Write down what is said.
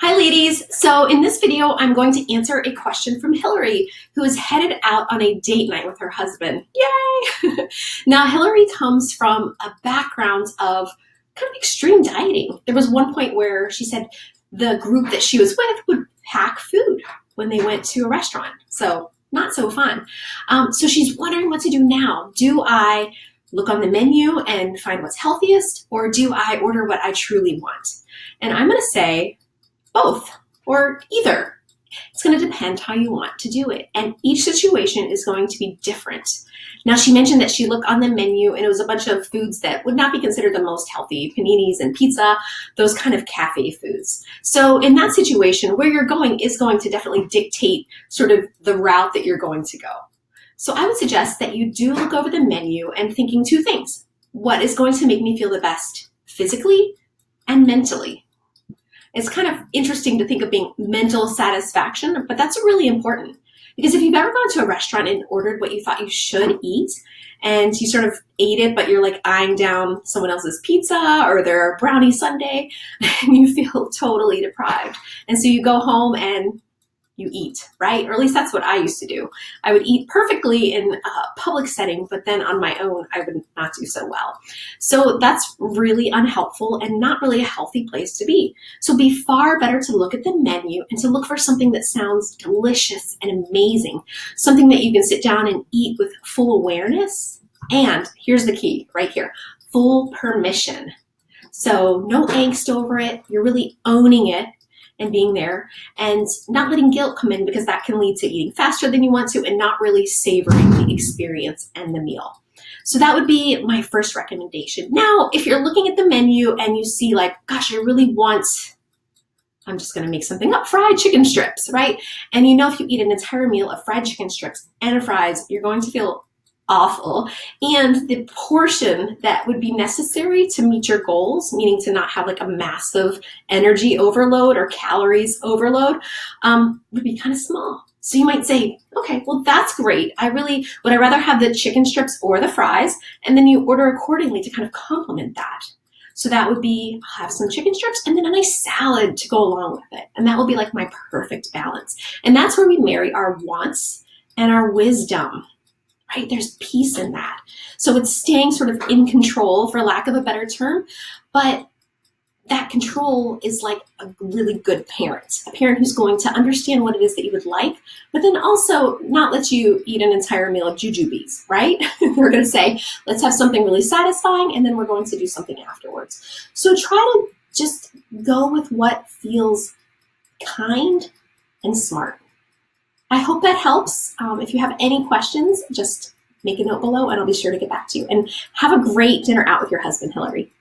Hi ladies! So in this video, I'm going to answer a question from Hillary, who is headed out on a date night with her husband. Yay! Now Hillary comes from a background of kind of extreme dieting. There was one point where she said the group that she was with would pack food when they went to a restaurant. So not so fun. So she's wondering what to do now. Do I look on the menu and find what's healthiest, or do I order what I truly want? And I'm going to say both or either. It's going to depend how you want to do it. And each situation is going to be different. Now, she mentioned that she looked on the menu and it was a bunch of foods that would not be considered the most healthy, paninis and pizza, those kind of cafe foods. So in that situation, where you're going is going to definitely dictate sort of the route that you're going to go. So I would suggest that you do look over the menu and thinking two things. What is going to make me feel the best physically and mentally? It's kind of interesting to think of being mental satisfaction, but that's really important. Because if you've ever gone to a restaurant and ordered what you thought you should eat, and you sort of ate it, but you're like eyeing down someone else's pizza or their brownie sundae, and you feel totally deprived. And so you go home and you eat, right? Or at least that's what I used to do. I would eat perfectly in a public setting, but then on my own, I would not do so well. So that's really unhelpful and not really a healthy place to be. So it'd be far better to look at the menu and to look for something that sounds delicious and amazing, something that you can sit down and eat with full awareness. And here's the key right here, full permission. So no angst over it. You're really owning it and being there and not letting guilt come in, because that can lead to eating faster than you want to and not really savoring the experience and the meal. So that would be my first recommendation. Now, if you're looking at the menu and you see like, gosh, I really want, I'm just going to make something up, fried chicken strips, right? And you know, if you eat an entire meal of fried chicken strips and fries, you're going to feel awful. And the portion that would be necessary to meet your goals, meaning to not have like a massive energy overload or calories overload, would be kind of small. So you might say, okay, well, that's great. Would I rather have the chicken strips or the fries? And then you order accordingly to kind of complement that. So that would be, I'll have some chicken strips and then a nice salad to go along with it. And that will be like my perfect balance. And that's where we marry our wants and our wisdom. Right? There's peace in that. So it's staying sort of in control, for lack of a better term, but that control is like a really good parent, a parent who's going to understand what it is that you would like, but then also not let you eat an entire meal of jujubes, right? They're going to say, let's have something really satisfying, and then we're going to do something afterwards. So try to just go with what feels kind and smart. I hope that helps. If you have any questions, just make a note below and I'll be sure to get back to you. And have a great dinner out with your husband, Hillary.